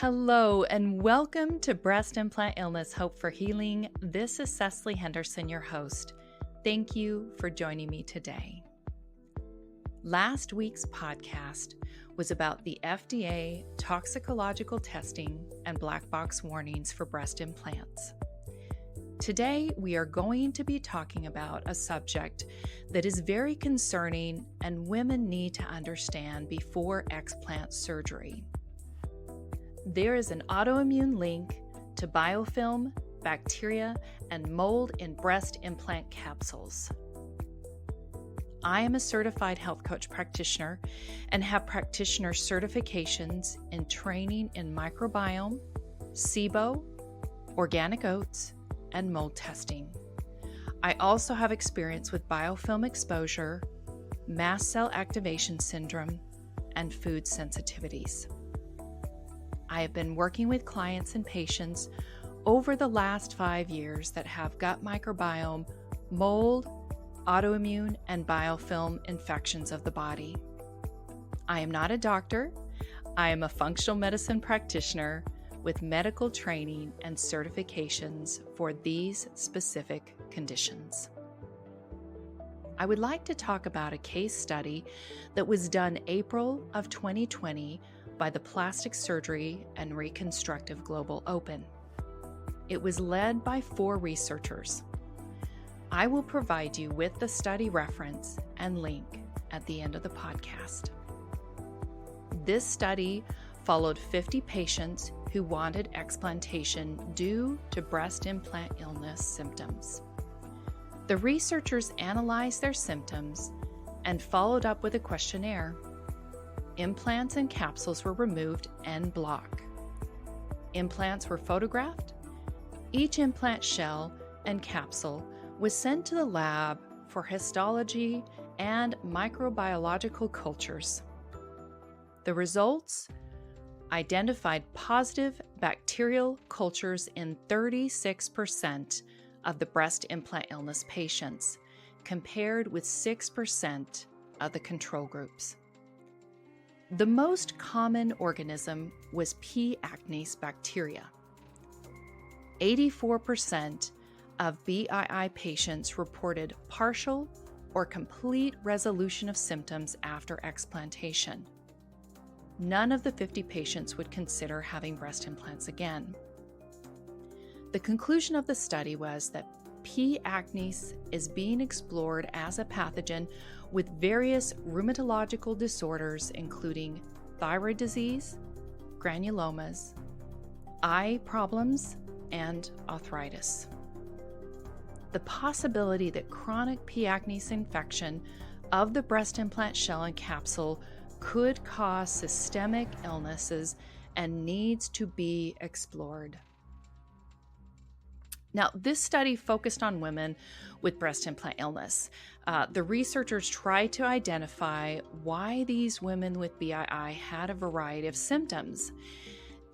Hello and welcome to Breast Implant Illness Hope for Healing. This is Cecily Henderson, your host. Thank you for joining me today. Last week's podcast was about the FDA toxicological testing and black box warnings for breast implants. Today, we are going to be talking about a subject that is very concerning and women need to understand before explant surgery. There is an autoimmune link to biofilm, bacteria, and mold in breast implant capsules. I am a certified health coach practitioner and have practitioner certifications in training in microbiome, SIBO, organic oats, and mold testing. I also have experience with biofilm exposure, mast cell activation syndrome, and food sensitivities. I have been working with clients and patients over the last 5 years that have gut microbiome, mold, autoimmune, and biofilm infections of the body. I am not a doctor. I am a functional medicine practitioner with medical training and certifications for these specific conditions. I would like to talk about a case study that was done April of 2020 by the Plastic Surgery and Reconstructive Global Open. It was led by 4 researchers. I will provide you with the study reference and link at the end of the podcast. This study followed 50 patients who wanted explantation due to breast implant illness symptoms. The researchers analyzed their symptoms and followed up with a questionnaire. Implants and capsules were removed en bloc. Implants were photographed. Each implant shell and capsule was sent to the lab for histology and microbiological cultures. The results identified positive bacterial cultures in 36% of the breast implant illness patients, compared with 6% of the control groups. The most common organism was P. acnes bacteria. 84% of BII patients reported partial or complete resolution of symptoms after explantation. None of the 50 patients would consider having breast implants again. The conclusion of the study was that P. acnes is being explored as a pathogen with various rheumatological disorders, including thyroid disease, granulomas, eye problems, and arthritis. The possibility that chronic P. acnes infection of the breast implant shell and capsule could cause systemic illnesses and needs to be explored. Now, this study focused on women with breast implant illness. The researchers tried to identify why these women with BII had a variety of symptoms.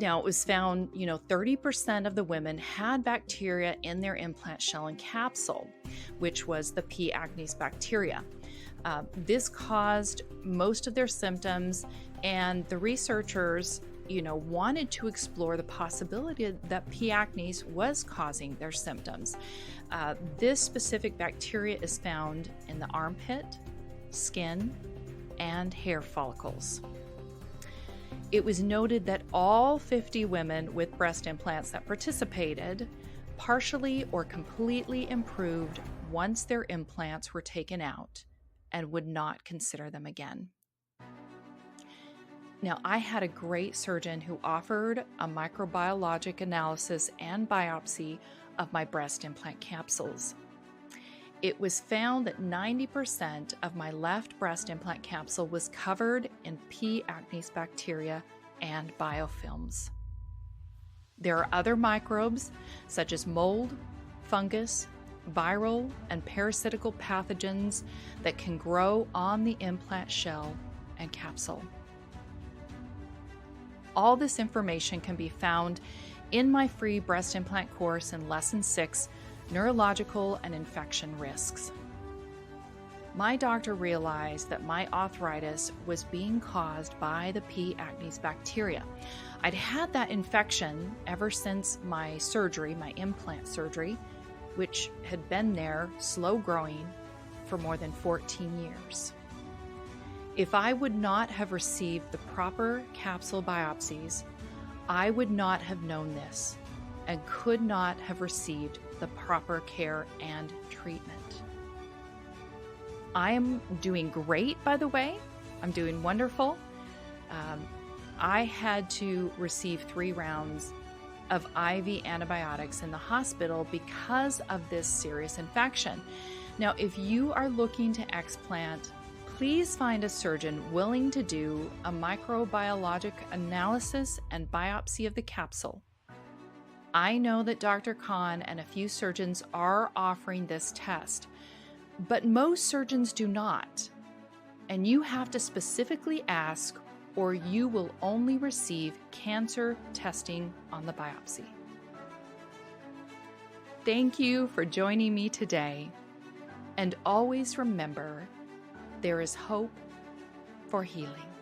Now, it was found, 30% of the women had bacteria in their implant shell and capsule, which was the P. acnes bacteria. This caused most of their symptoms, and the researchers wanted to explore the possibility that P. acnes was causing their symptoms. This specific bacteria is found in the armpit, skin, and hair follicles. It was noted that all 50 women with breast implants that participated partially or completely improved once their implants were taken out and would not consider them again. Now, I had a great surgeon who offered a microbiologic analysis and biopsy of my breast implant capsules. It was found that 90% of my left breast implant capsule was covered in P. acnes bacteria and biofilms. There are other microbes such as mold, fungus, viral, and parasitical pathogens that can grow on the implant shell and capsule. All this information can be found in my free breast implant course in Lesson 6, Neurological and Infection Risks. my doctor realized that my arthritis was being caused by the P. acnes bacteria. I'd had that infection ever since my surgery, my implant surgery, which had been there, slow growing, for more than 14 years. If I would not have received the proper capsule biopsies, I would not have known this and could not have received the proper care and treatment. I am doing great, by the way. I'm doing wonderful. I had to receive 3 rounds of IV antibiotics in the hospital because of this serious infection. Now, if you are looking to explant, please find a surgeon willing to do a microbiologic analysis and biopsy of the capsule. I know that Dr. Khan and a few surgeons are offering this test, but most surgeons do not. And you have to specifically ask, or you will only receive cancer testing on the biopsy. Thank you for joining me today. And always remember, there is hope for healing.